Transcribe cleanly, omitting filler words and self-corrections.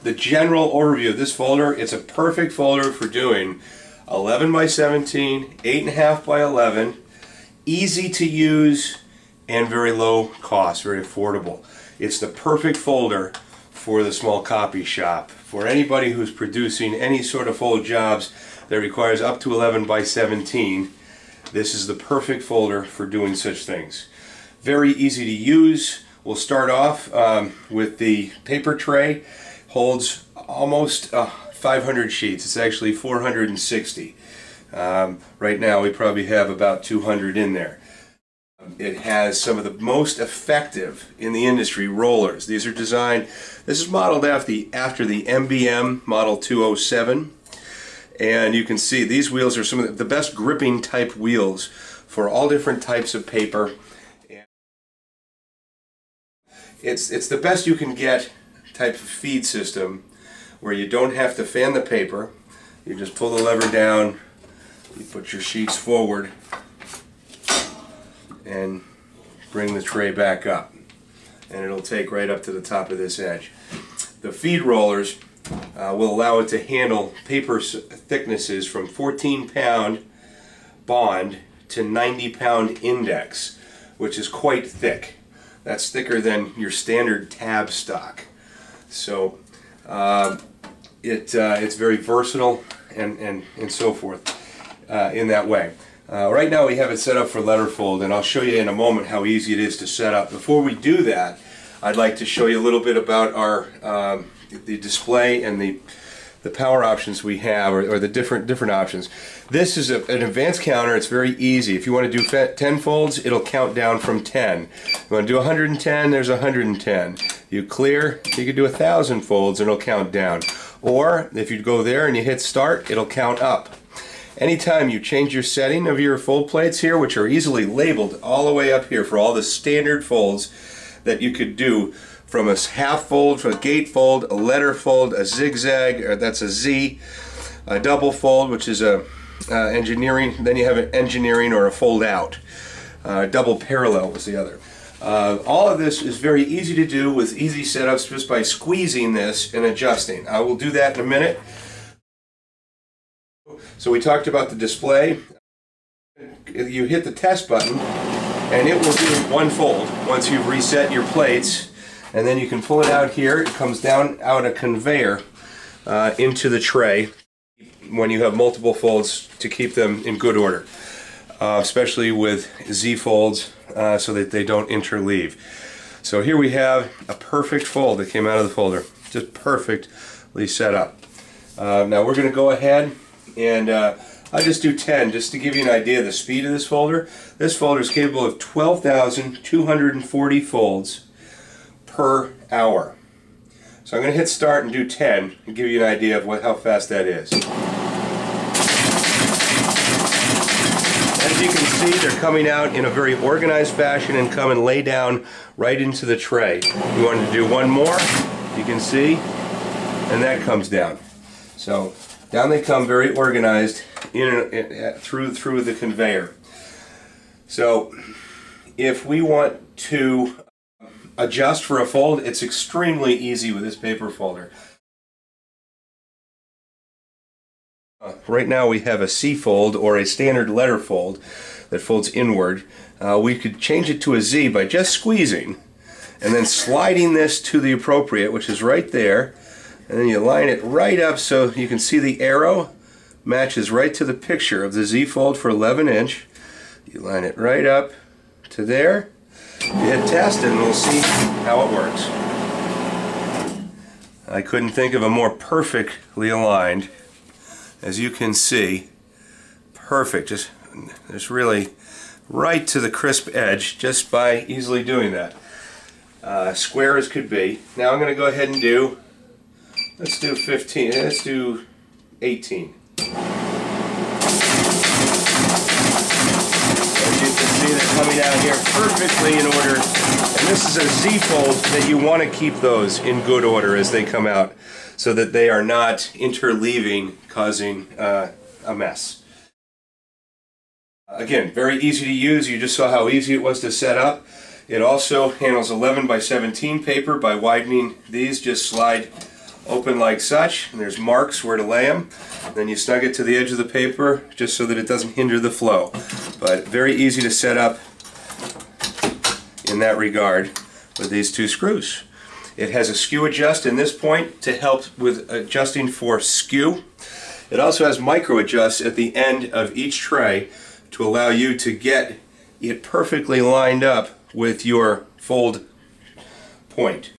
the general overview of this folder, it's a perfect folder for doing 11 by 17, 8.5 by 11, easy to use, and very low cost, very affordable. It's the perfect folder for the small copy shop. For anybody who's producing any sort of fold jobs that requires up to 11 by 17, this is the perfect folder for doing such things. Very easy to use. We'll start off with the paper tray. Holds almost 500 sheets. It's actually 460. Right now we probably have about 200 in there. It has some of the most effective in the industry rollers. These are designed, this is modeled after the MBM Model 207, and you can see these wheels are some of the best gripping type wheels for all different types of paper. It's the best you can get type of feed system where you don't have to fan the paper. You just pull the lever down, you put your sheets forward, and bring the tray back up, and it'll take right up to the top of this edge. The feed rollers will allow it to handle paper thicknesses from 14-pound bond to 90-pound index, which is quite thick. That's thicker than your standard tab stock. So it's very versatile and so forth in that way. Right now we have it set up for letterfold, and I'll show you in a moment how easy it is to set up. Before we do that, I'd like to show you a little bit about our the display and the power options we have, or the different options. This is an advanced counter. It's very easy. If you want to do 10 folds, it'll count down from 10. If you want to do 110, there's 110. You clear, you can do 1,000 folds and it'll count down. Or if you go there and you hit start, it'll count up. Anytime you change your setting of your fold plates here, which are easily labeled all the way up here for all the standard folds that you could do, from a half fold, from a gate fold, a letter fold, a zigzag, or that's a Z, a double fold, which is a engineering, then you have an engineering or a fold out. Double parallel was the other. All of this is very easy to do with easy setups just by squeezing this and adjusting. I will do that in a minute. So we talked about the display. You hit the test button and it will do one fold once you've reset your plates, and then you can pull it out here. It comes down out a conveyor into the tray when you have multiple folds to keep them in good order, especially with Z folds so that they don't interleave. So here we have a perfect fold that came out of the folder, just perfectly set up. Now we're going to go ahead and I'll just do 10 just to give you an idea of the speed of this folder. This folder is capable of 12,240 folds per hour. So I'm going to hit start and do 10 and give you an idea of how fast that is. As you can see, they're coming out in a very organized fashion and come and lay down right into the tray. You want to do one more, you can see, and that comes down. So down they come, very organized through the conveyor. So if we want to adjust for a fold, it's extremely easy with this paper folder. Right now we have a C fold, or a standard letter fold that folds inward. We could change it to a Z by just squeezing and then sliding this to the appropriate, which is right there, and then you line it right up so you can see the arrow matches right to the picture of the Z fold for 11 inch. You line it right up to there. You hit test and we'll see how it works. I couldn't think of a more perfectly aligned. As you can see, perfect. Just really right to the crisp edge just by easily doing that. Square as could be. Now I'm going to go ahead and do, let's do 15, let's do 18. They're coming out here perfectly in order, and this is a Z fold that you want to keep those in good order as they come out so that they are not interleaving, causing a mess. Again, very easy to use. You just saw how easy it was to set up. It also handles 11 by 17 paper. By widening these, just slide open like such, and there's marks where to lay them. Then you snug it to the edge of the paper just so that it doesn't hinder the flow. But very easy to set up in that regard with these two screws. It has a skew adjust in this point to help with adjusting for skew. It also has micro adjusts at the end of each tray to allow you to get it perfectly lined up with your fold point.